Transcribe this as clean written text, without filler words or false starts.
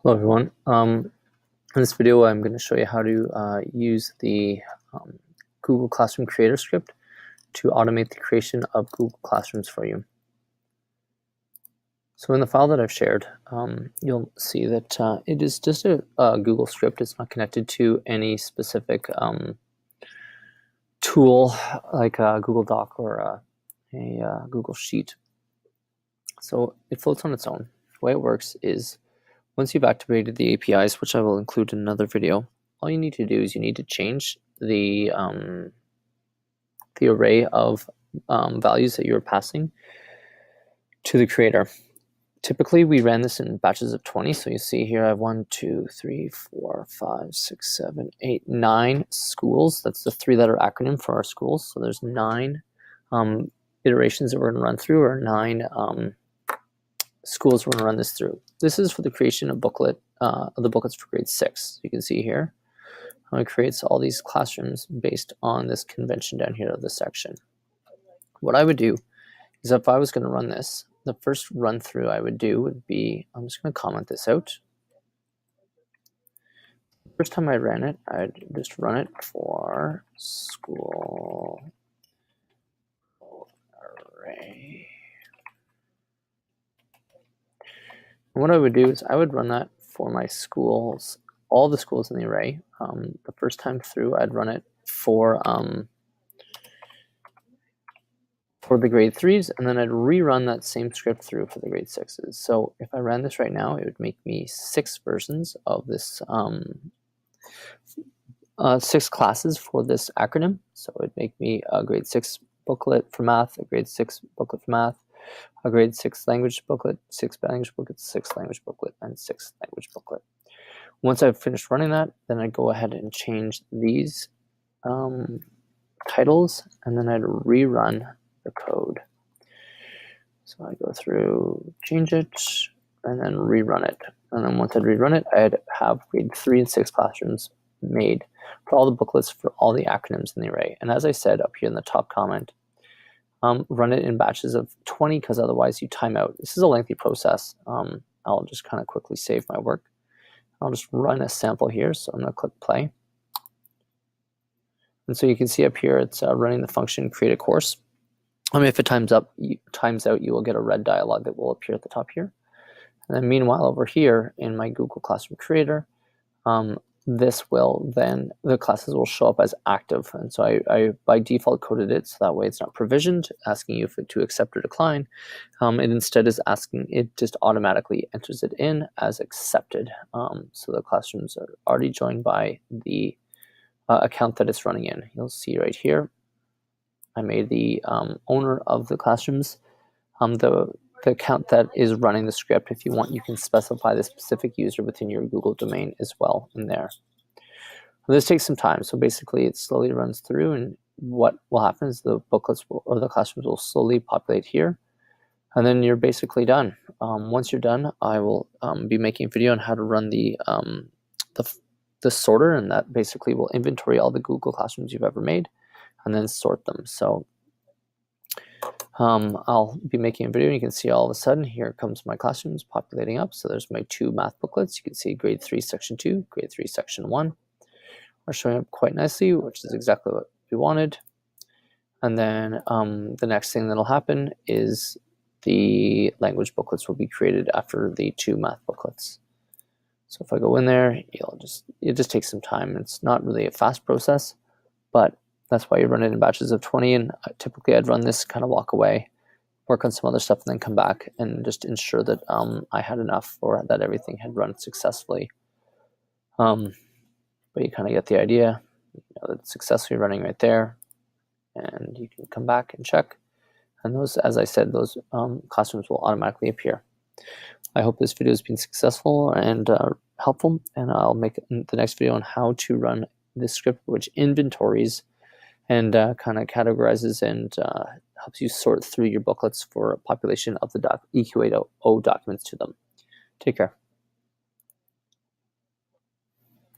Hello everyone. In this video I'm going to show you how to use the Google Classroom Creator script to automate the creation of Google Classrooms for you. So in the file that I've shared, you'll see that it is just a Google script. It's not connected to any specific tool like a Google Doc or a Google Sheet. So it floats on its own. The way it works is once you've activated the APIs, which I will include in another video, all you need to do is you need to change the array of values that you're passing to the creator. Typically, we ran this in batches of 20. So you see here I have 1, 2, 3, 4, 5, 6, 7, 8, 9 schools. That's the 3-letter acronym for our schools. So there's 9 iterations that we're going to run through, or 9 schools we're going to run this through. This is for the creation of the booklets for grade 6. You can see here how it creates all these classrooms based on this convention down here of the section. What I would do is if I was going to run this, the first run through I would do would be, I'm just going to comment this out. First time I ran it, I'd just run it for school array. And what I would do is I would run that for my schools, all the schools in the array. The first time through, I'd run it for the grade 3s, and then I'd rerun that same script through for the grade 6s. So if I ran this right now, it would make me 6 versions of this, 6 classes for this acronym. So it would make me a grade 6 booklet for math, a grade 6 booklet for math, a grade 6 language booklet, 6 language booklet, 6 language booklet, and 6 language booklet. Once I've finished running that, then I'd go ahead and change these titles, and then I'd rerun the code. So I go through, change it, and then rerun it. And then once I'd rerun it, I'd have grade 3 and 6 classrooms made for all the booklets for all the acronyms in the array. And as I said up here in the top comment, run it in batches of 20 because otherwise you time out. This is a lengthy process. I'll just kind of quickly save my work. I'll just run a sample here. So I'm going to click play. And so you can see up here it's running the function create a course. If it times out, you will get a red dialog that will appear at the top here. And then meanwhile over here in my Google Classroom Creator, this will then, the classes will show up as active. And so I by default coded it so that way it's not provisioned, asking you to accept or decline. It instead is asking, it just automatically enters it in as accepted. So the classrooms are already joined by the account that it's running in. You'll see right here, I made the owner of the classrooms the account that is running the script. If you want, you can specify the specific user within your Google domain as well in there. And this takes some time. So basically it slowly runs through, and what will happen is the booklets or the classrooms will slowly populate here. And then you're basically done. Once you're done, I will be making a video on how to run the sorter, and that basically will inventory all the Google Classrooms you've ever made and then sort them. So I'll be making a video, and you can see all of a sudden here comes my classrooms populating up. So there's my 2 math booklets. You can see grade 3 section 2, grade 3 section 1 are showing up quite nicely, which is exactly what we wanted. And then the next thing that'll happen is the language booklets will be created after the 2 math booklets. So if I go in there, it just takes some time. It's not really a fast process, but that's why you run it in batches of 20, and typically I'd run this, kind of walk away, work on some other stuff, and then come back and just ensure that I had enough or that everything had run successfully. But you kind of get the idea. You know, it's successfully running right there, and you can come back and check. And those, as I said, those classrooms will automatically appear. I hope this video has been successful and helpful, and I'll make the next video on how to run this script, which inventories and kind of categorizes and helps you sort through your booklets for population of the EQ8O documents to them. Take care.